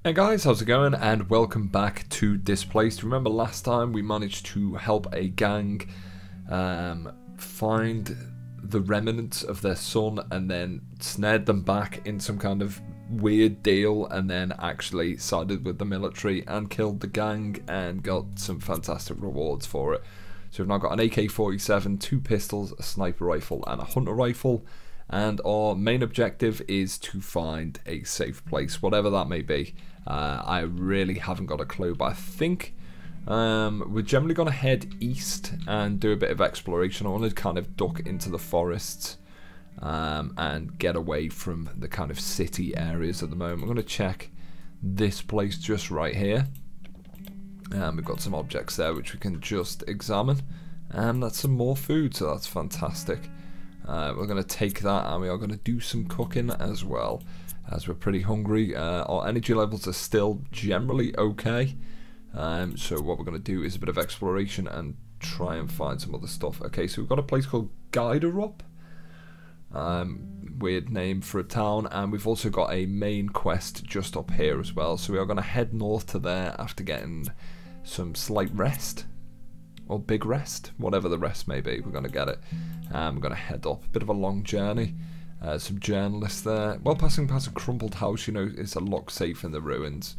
Hey guys, how's it going? And welcome back to Displaced. Remember last time we managed to help a gang find the remnants of their son and then snared them back in some kind of weird deal and then actually sided with the military and killed the gang and got some fantastic rewards for it. So we've now got an AK-47, 2 pistols, a sniper rifle and a hunter rifle. And our main objective is to find a safe place, whatever that may be. I really haven't got a clue, but I think we're generally going to head east and do a bit of exploration. I want to kind of duck into the forests and get away from the kind of city areas at the moment. I'm going to check this place just right here. We've got some objects there which we can just examine. And that's some more food, so that's fantastic. We're going to take that and we are going to do some cooking as well, as we're pretty hungry. Our energy levels are still generally okay, so what we're going to do is a bit of exploration and try and find some other stuff. Okay, so we've got a place called Guiderup, weird name for a town, and we've also got a main quest just up here as well, so we are going to head north to there after getting some slight rest. Or big rest, whatever the rest may be, we're going to get it. We're going to head up. A bit of a long journey. Some journalists there. Well, passing past a crumpled house, you know, it's a locked safe in the ruins.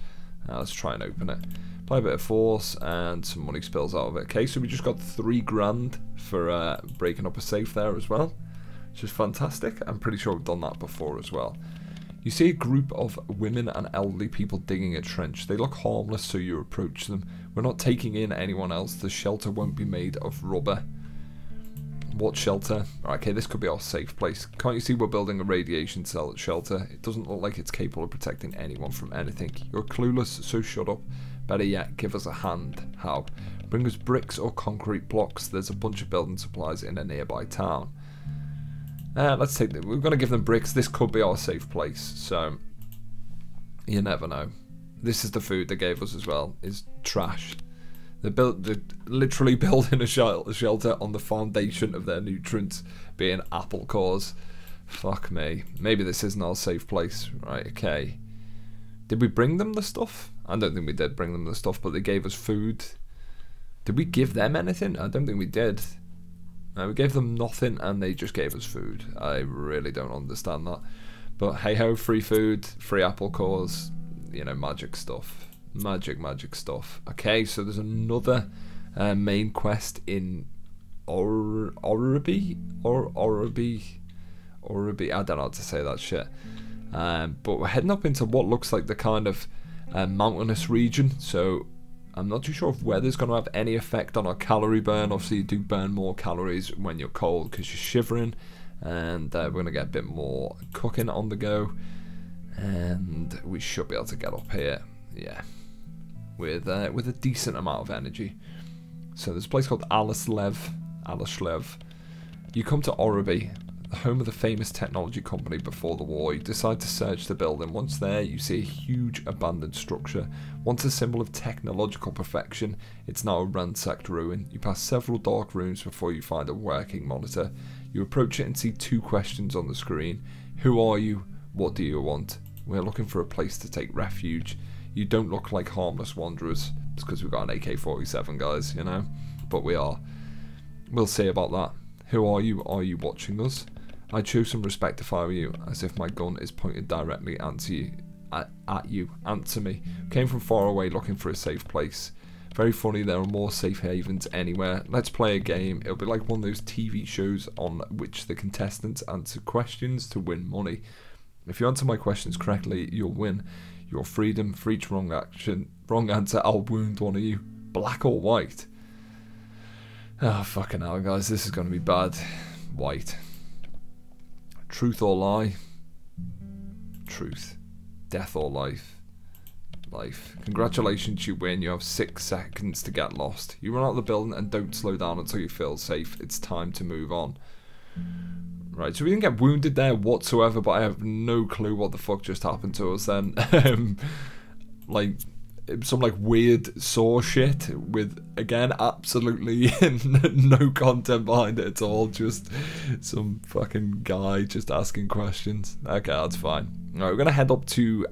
Let's try and open it. Apply a bit of force and some money spills out of it. Okay, so we just got 3 grand for breaking up a safe there as well, which is fantastic. I'm pretty sure we've done that before as well. You see a group of women and elderly people digging a trench. They look harmless, so you approach them. We're not taking in anyone else. The shelter won't be made of rubber. What shelter? Okay, this could be our safe place. Can't you see we're building a radiation cell shelter? It doesn't look like it's capable of protecting anyone from anything. You're clueless, so shut up. Better yet, give us a hand. How? Bring us bricks or concrete blocks. There's a bunch of building supplies in a nearby town. Let's take that. We're going to give them bricks. This could be our safe place, so you never know. This is the food they gave us as well. Is trash. They're literally building a shelter on the foundation of their nutrients being apple cores. Fuck me. Maybe this isn't our safe place. Right, okay. Did we bring them the stuff? I don't think we did bring them the stuff, but they gave us food. Did we give them anything? I don't think we did. We gave them nothing and they just gave us food. I really don't understand that. But hey ho, free food, free apple cores, you know, magic stuff. Magic stuff. Okay, so there's another main quest in Oraby? I don't know how to say that shit. But we're heading up into what looks like the kind of mountainous region, so I'm not too sure if weather's going to have any effect on our calorie burn. Obviously you do burn more calories when you're cold because you're shivering, and we're going to get a bit more cooking on the go, and we should be able to get up here, yeah, with a decent amount of energy. So there's a place called Alislev. You come to Oraby, the home of the famous technology company before the war. You decide to search the building. Once there, you see a huge abandoned structure. Once a symbol of technological perfection, it's now a ransacked ruin. You pass several dark rooms before you find a working monitor. You approach it and see 2 questions on the screen. Who are you? What do you want? We're looking for a place to take refuge. You don't look like harmless wanderers. It's because we've got an AK-47, guys, you know? But we are. We'll see about that. Who are you? Are you watching us? I'd show some respect if I were you, as if my gun is pointed directly at you. Answer me. Came from far away looking for a safe place. Very funny, there are more safe havens anywhere. Let's play a game. It'll be like one of those TV shows on which the contestants answer questions to win money. If you answer my questions correctly, you'll win your freedom. For each wrong answer, I'll wound one of you. Black or white? Oh, fucking hell, guys. This is going to be bad. White. Truth or lie? Truth. Death or life? Life. Congratulations, you win. You have 6 seconds to get lost. You run out of the building and don't slow down until you feel safe. It's time to move on. Right, so we didn't get wounded there whatsoever, but I have no clue what the fuck just happened to us then. Like, some like weird saw shit with, again, absolutely no content behind it at all, just some fucking guy just asking questions. Okay, that's fine. Alright, we're gonna head up to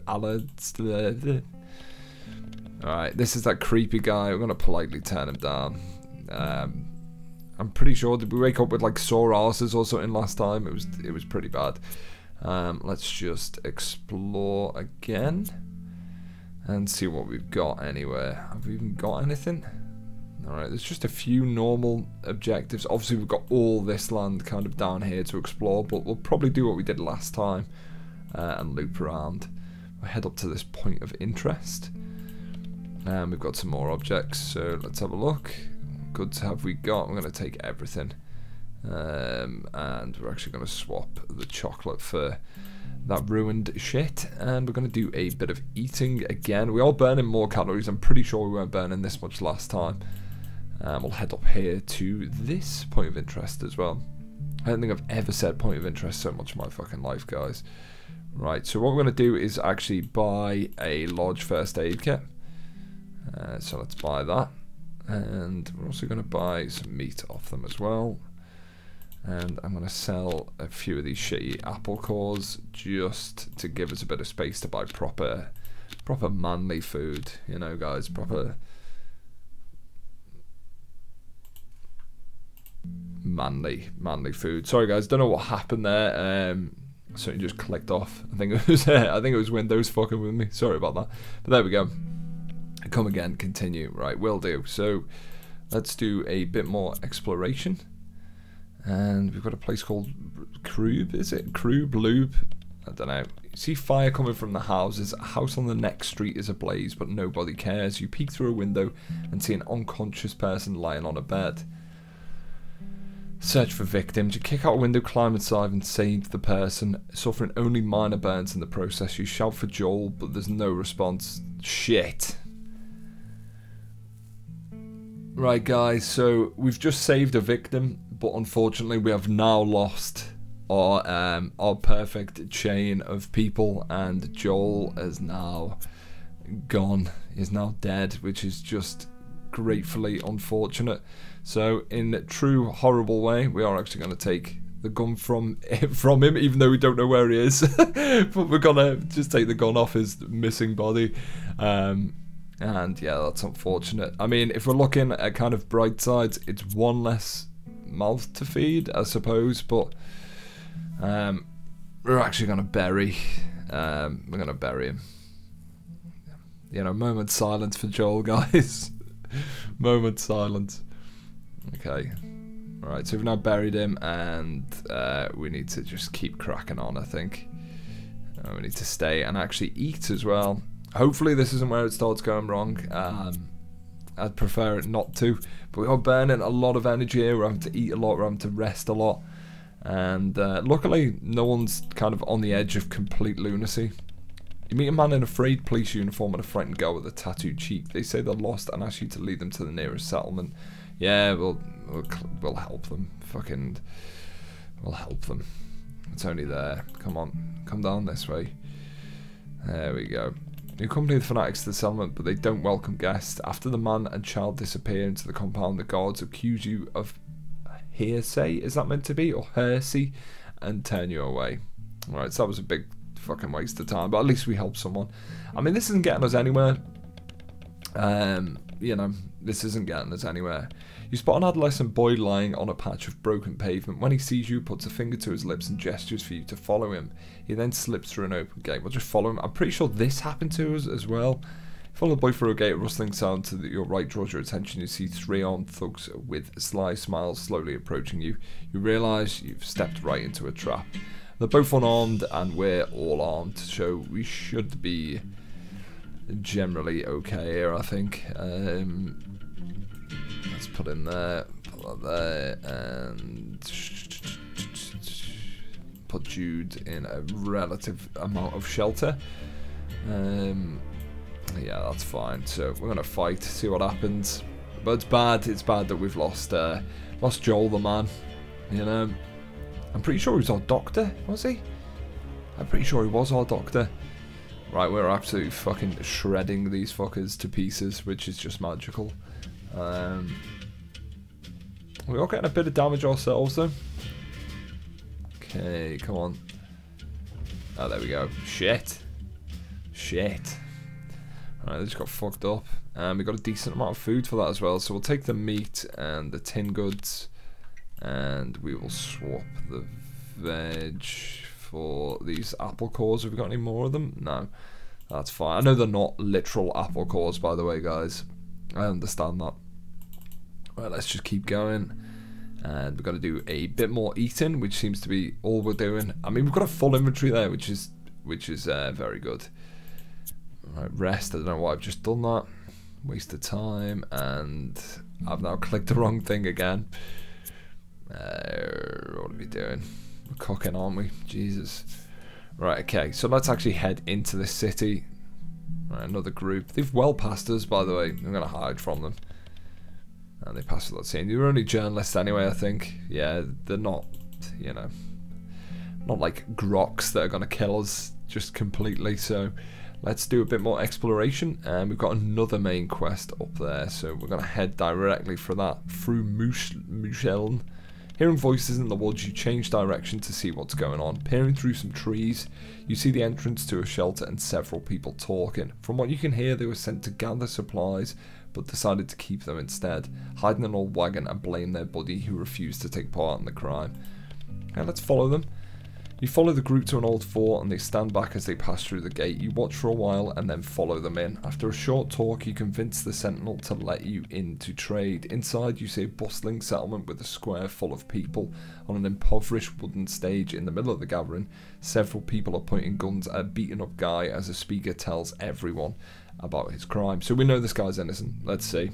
Alright, this is that creepy guy. We're going to politely turn him down. I'm pretty sure, did we wake up with like sore arses or something last time? It was pretty bad. Let's just explore again and see what we've got anywhere. Have we even got anything? Alright, there's just a few normal objectives. Obviously we've got all this land kind of down here to explore, but we'll probably do what we did last time and loop around. We'll head up to this point of interest. And we've got some more objects, so let's have a look. What goods have we got? We're going to take everything. And we're actually going to swap the chocolate for that ruined shit. And we're going to do a bit of eating again. We are burning more calories. I'm pretty sure we weren't burning this much last time. We'll head up here to this point of interest as well. I don't think I've ever said point of interest so much in my fucking life, guys. Right, so what we're going to do is actually buy a large first aid kit. So let's buy that, and we're also going to buy some meat off them as well, and I'm going to sell a few of these shitty apple cores just to give us a bit of space to buy proper manly food, you know, guys, proper manly food. Sorry guys, don't know what happened there. So it just clicked off. I think it was Windows fucking with me. Sorry about that, but there we go. Come again, continue. Right, will do. So let's do a bit more exploration. And we've got a place called Krube, is it? Krube, Lube? I don't know. You see fire coming from the houses. A house on the next street is ablaze, but nobody cares. You peek through a window and see an unconscious person lying on a bed. Search for victims. You kick out a window, climb inside and save the person, suffering only minor burns in the process. You shout for Joel, but there's no response. Shit. Right guys, so we've just saved a victim, but unfortunately we have now lost our perfect chain of people, and Joel is now gone. He's now dead, which is just gratefully unfortunate. So in true horrible way, we are actually going to take the gun from him, even though we don't know where he is. But we're going to just take the gun off his missing body. And yeah, that's unfortunate. I mean, if we're looking at kind of bright sides, it's one less mouth to feed, I suppose. But we're actually going to bury. We're going to bury him. You know, moment silence for Joel, guys. Moment silence. Okay. Alright, so we've now buried him, and we need to just keep cracking on, I think. We need to stay and actually eat as well. Hopefully this isn't where it starts going wrong. I'd prefer it not to. But we are burning a lot of energy here. We're having to eat a lot. We're having to rest a lot. And luckily, no one's kind of on the edge of complete lunacy. You meet a man in a frayed police uniform and a frightened girl with a tattooed cheek. They say they're lost and ask you to lead them to the nearest settlement. Yeah, we'll help them. We'll help them. It's only there. Come on, come down this way. There we go. You accompany the fanatics to the settlement, but they don't welcome guests. After the man and child disappear into the compound, the guards accuse you of hearsay, is that meant to be? Or heresy, and turn you away. Alright, so that was a big fucking waste of time, but at least we helped someone. I mean, this isn't getting us anywhere. You know, this isn't getting us anywhere. You spot an adolescent boy lying on a patch of broken pavement. When he sees you, puts a finger to his lips and gestures for you to follow him. He then slips through an open gate. We'll just follow him. I'm pretty sure this happened to us as well. Follow the boy through a gate. A rustling sound to your right draws your attention. You see three armed thugs with sly smiles slowly approaching you. You realise you've stepped right into a trap. They're both unarmed and we're all armed, so we should be generally okay here, I think. Let's put in there, put that there, and put Jude in a relative amount of shelter. Yeah, that's fine. So we're gonna fight, see what happens. But it's bad. It's bad that we've lost Joel, the man. You know, I'm pretty sure he was our doctor. Was he? I'm pretty sure he was our doctor. Right, we're absolutely fucking shredding these fuckers to pieces, which is just magical. We are getting a bit of damage ourselves though. Okay, come on. Oh, there we go. Shit. Alright, they just got fucked up. And we got a decent amount of food for that as well. So we'll take the meat and the tin goods. And we will swap the veg for these apple cores. Have we got any more of them? No. That's fine. I know they're not literal apple cores, by the way, guys. I understand that. Right, let's just keep going. And we've got to do a bit more eating, which seems to be all we're doing. I mean, we've got a full inventory there, which is very good. Right, rest. I don't know why I've just done that. Waste of time, and I've now clicked the wrong thing again. What are we doing? We're cooking, aren't we? Jesus. Right, okay, so let's actually head into the city. Right, another group. They've well passed us, by the way. I'm going to hide from them. And they passed without seeing. They're only journalists anyway, I think. Yeah, they're not, you know, not like groks that are going to kill us just completely. So let's do a bit more exploration. And we've got another main quest up there. So we're going to head directly for that through Musheln. Hearing voices in the woods, you change direction to see what's going on. Peering through some trees, you see the entrance to a shelter and several people talking. From what you can hear, they were sent to gather supplies, but decided to keep them instead, hide in an old wagon and blame their buddy who refused to take part in the crime. Okay, let's follow them. You follow the group to an old fort and they stand back as they pass through the gate. You watch for a while and then follow them in. After a short talk, you convince the sentinel to let you in to trade. Inside, you see a bustling settlement with a square full of people. On an impoverished wooden stage in the middle of the gathering, several people are pointing guns at a beaten up guy as a speaker tells everyone about his crime. So we know this guy's innocent. Let's see.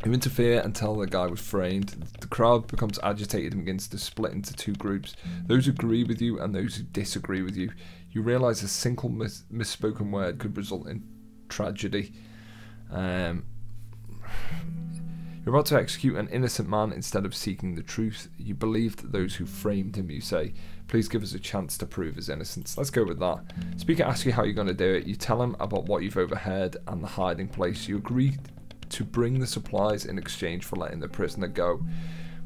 You interfere and tell the guy was framed. The crowd becomes agitated and begins to split into two groups. Those who agree with you and those who disagree with you. You realise a single misspoken word could result in tragedy. You're about to execute an innocent man instead of seeking the truth. You believed those who framed him, you say. Please give us a chance to prove his innocence. Let's go with that. Speaker asks you how you're going to do it. You tell him about what you've overheard and the hiding place. You agree to bring the supplies in exchange for letting the prisoner go.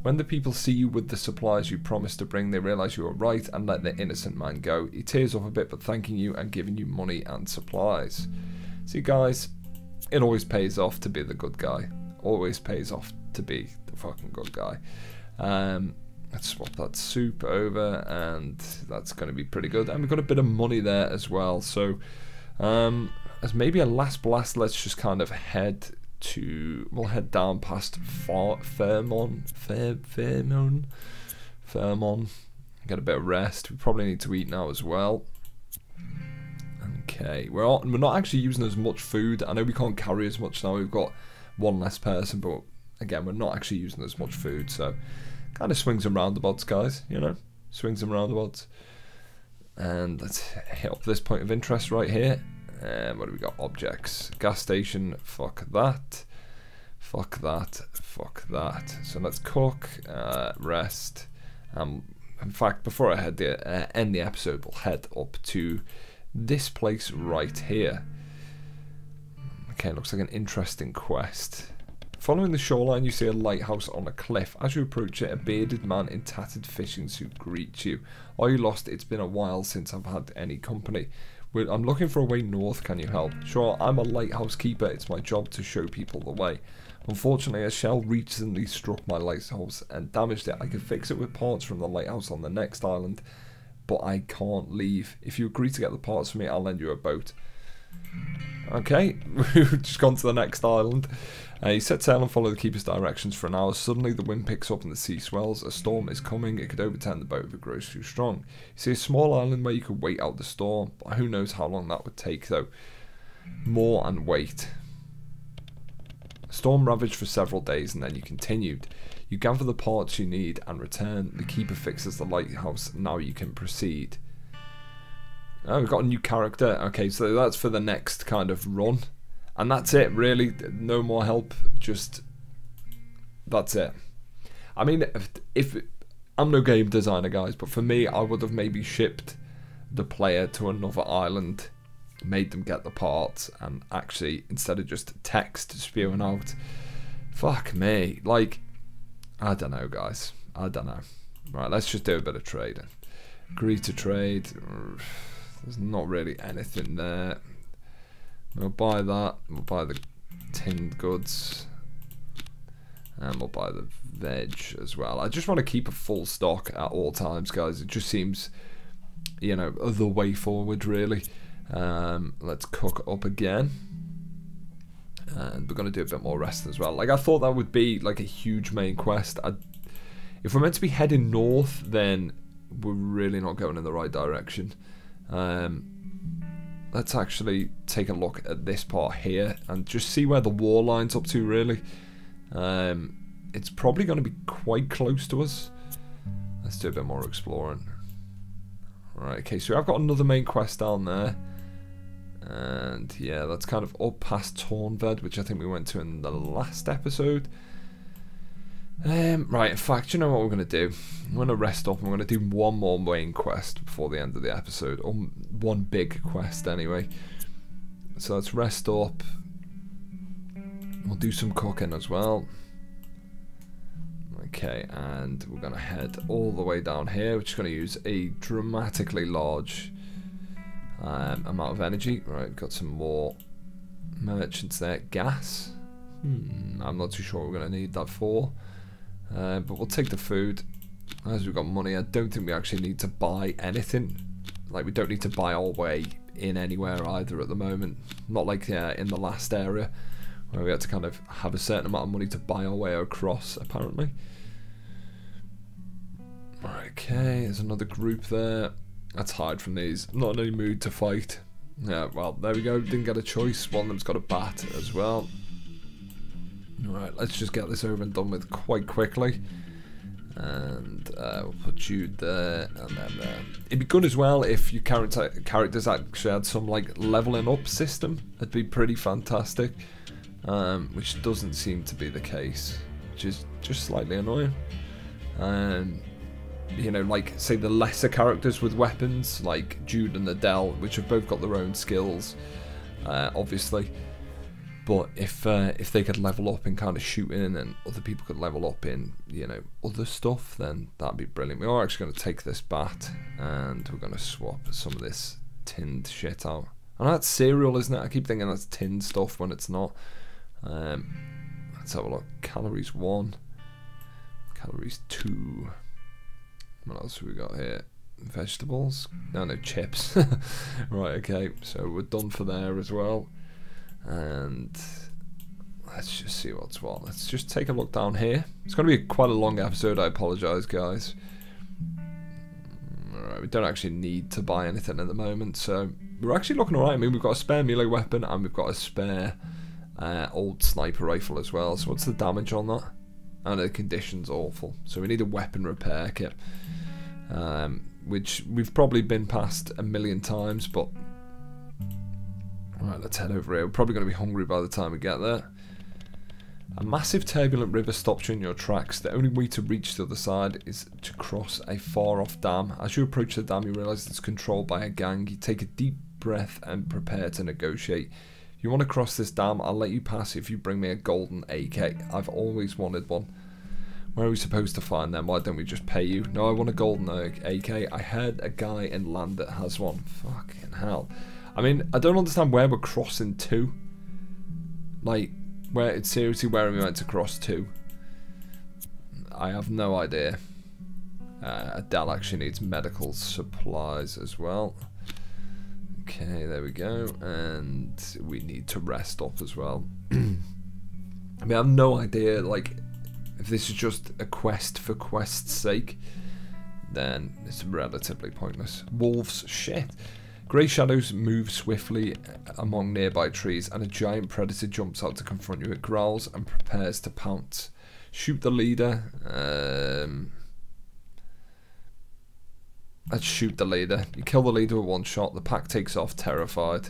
When the people see you with the supplies you promised to bring, they realise you were right and let the innocent man go. He tears up a bit, but thanking you and giving you money and supplies. See, guys, it always pays off to be the good guy. Always pays off to be the fucking good guy. Let's swap that soup over, and that's going to be pretty good. And we've got a bit of money there as well. So, as maybe a last blast, let's just kind of we'll head down past Fairmont, get a bit of rest. We probably need to eat now as well. Okay, we're not actually using as much food. I know we can't carry as much now. We've got one less person, but again, we're not actually using as much food. So, kind of swings and roundabouts, guys. You know, swings and roundabouts. And let's hit up this point of interest right here. What do we got? Objects. Gas station. Fuck that. Fuck that. Fuck that. So let's cook. Rest. In fact, before I end the episode, we'll head up to this place right here. Okay, looks like an interesting quest. Following the shoreline, you see a lighthouse on a cliff. As you approach it, a bearded man in tattered fishing suit greets you. Are you lost? It's been a while since I've had any company. I'm looking for a way north, can you help? Sure, I'm a lighthouse keeper, it's my job to show people the way. Unfortunately, a shell recently struck my lighthouse and damaged it. I can fix it with parts from the lighthouse on the next island, but I can't leave. If you agree to get the parts for me, I'll lend you a boat. Okay, we've just gone to the next island. You set sail and follow the keeper's directions for an hour. Suddenly the wind picks up and the sea swells. A storm is coming. It could overturn the boat if it grows too strong. You see a small island where you could wait out the storm, but who knows how long that would take though. Moor and wait. Storm ravaged for several days and then you continued. You gather the parts you need and return. The keeper fixes the lighthouse. Now you can proceed. Oh, we've got a new character. Okay, so that's for the next kind of run. And that's it, really. No more help. Just, that's it. I mean, if I'm no game designer, guys, but for me, I would have maybe shipped the player to another island, made them get the parts, and actually, instead of just text spewing out, fuck me. Like, I don't know, guys. I don't know. Right, let's just do a bit of trading. Agree to trade. There's not really anything there. We'll buy that. We'll buy the tinned goods. And we'll buy the veg as well. I just want to keep a full stock at all times, guys. It just seems, you know, the way forward, really. Let's cook up again. And we're going to do a bit more rest as well. Like, I thought that would be, like, a huge main quest. If we're meant to be heading north, then we're really not going in the right direction. Let's actually take a look at this part here and just see where the war line's up to, really. It's probably going to be quite close to us. Let's do a bit more exploring. Alright, okay, so I've got another main quest down there. And yeah, that's kind of up past Tornved, which I think we went to in the last episode. Right, in fact, you know what we're going to do? I'm going to rest up and we're going to do one more main quest before the end of the episode. Or one big quest, anyway. So let's rest up. We'll do some cooking as well. Okay, and we're going to head all the way down here, which is going to use a dramatically large amount of energy. Right, got some more merchants there. Gas. I'm not too sure what we're going to need that for. But we'll take the food. As we've got money, I don't think we actually need to buy anything. Like, we don't need to buy our way in anywhere either at the moment. Not like in the last area, where we had to kind of have a certain amount of money to buy our way across, apparently. Okay, there's another group there. Let's hide from these. I'm not in any mood to fight. Yeah, well, there we go. Didn't get a choice. One of them's got a bat as well. Alright, let's just get this over and done with quite quickly. And we'll put Jude there, and then it'd be good as well if your characters actually had some like leveling up system. That'd be pretty fantastic. Which doesn't seem to be the case, which is just slightly annoying. You know, like say the lesser characters with weapons, like Jude and Adele, which have both got their own skills, obviously. But if they could level up in kind of shooting, and other people could level up in, you know, other stuff, then that'd be brilliant. We are actually going to take this bat, and we're going to swap some of this tinned shit out. And that's cereal, isn't it? I keep thinking that's tinned stuff when it's not. Let's have a look. Calories 1. Calories 2. What else have we got here? Vegetables? No, chips. Right, okay. So we're done for there as well. And let's just see what's what. Let's just take a look down here. It's going to be quite a long episode. I apologise, guys. Alright, we don't actually need to buy anything at the moment. So we're actually looking alright. I mean, we've got a spare melee weapon and we've got a spare old sniper rifle as well. So what's the damage on that? And the condition's awful. So we need a weapon repair kit. Which we've probably been past a million times, but alright, let's head over here. We're probably going to be hungry by the time we get there. A massive turbulent river stops you in your tracks. The only way to reach the other side is to cross a far off dam. As you approach the dam, you realise it's controlled by a gang. You take a deep breath and prepare to negotiate. You want to cross this dam? I'll let you pass if you bring me a golden AK. I've always wanted one. Where are we supposed to find them? Why don't we just pay you? No, I want a golden AK. I heard a guy in land that has one. Fucking hell. I mean, I don't understand where we're crossing to. Like, where it's seriously where are we meant to cross to? I have no idea. Adele actually needs medical supplies as well. Okay, there we go. And we need to rest up as well. I mean, I have no idea, like, if this is just a quest for quest's sake, then it's relatively pointless. Wolves, shit. Grey shadows move swiftly among nearby trees, and a giant predator jumps out to confront you. It growls and prepares to pounce. Shoot the leader. Let's shoot the leader. You kill the leader with one shot. The pack takes off, terrified.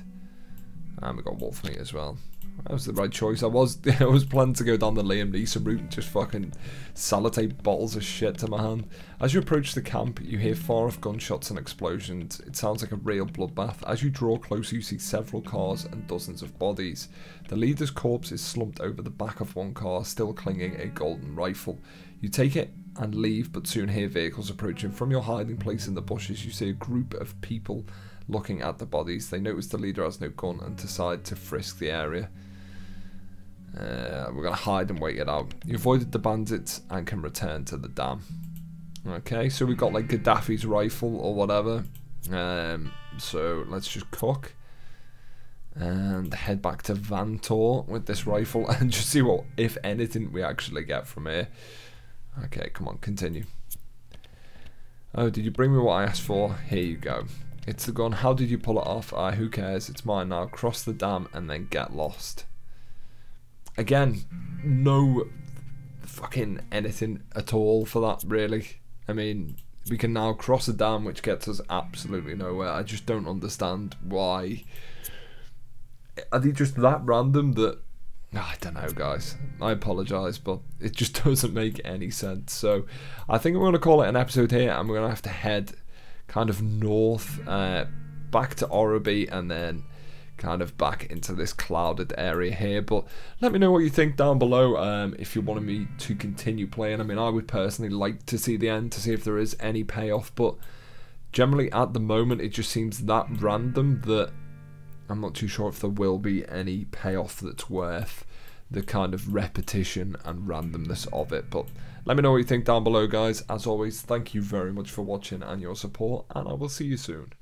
And we got wolf meat as well. That was the right choice. I was planning to go down the Liam Neeson route and just fucking sellotape bottles of shit to my hand. As you approach the camp, you hear far off gunshots and explosions. It sounds like a real bloodbath. As you draw closer, you see several cars and dozens of bodies. The leader's corpse is slumped over the back of one car, still clinging a golden rifle. You take it and leave, but soon hear vehicles approaching. From your hiding place in the bushes, you see a group of people looking at the bodies. They notice the leader has no gun and decide to frisk the area. We're going to hide and wait it out. You avoided the bandits and can return to the dam. Okay, so we've got like Gaddafi's rifle or whatever. So let's just cook. And head back to Vantor with this rifle and just see what, if anything, we actually get from here. Okay, come on, continue. Oh, did you bring me what I asked for? Here you go. It's the gun. How did you pull it off? Who cares? It's mine now. Cross the dam and then get lost. Again, no fucking anything at all for that, really. I mean, we can now cross a dam, which gets us absolutely nowhere. I just don't understand why. Are they just that random that... I don't know, guys. I apologise, but it just doesn't make any sense. So I think we're going to call it an episode here, and we're going to have to head kind of north, back to Oroby, and then kind of back into this clouded area here. But let me know what you think down below, if you wanted me to continue playing. I mean, I would personally like to see the end, to see if there is any payoff, but generally at the moment it just seems that random that I'm not too sure if there will be any payoff that's worth the kind of repetition and randomness of it. But let me know what you think down below, guys. As always, thank you very much for watching and your support, and I will see you soon.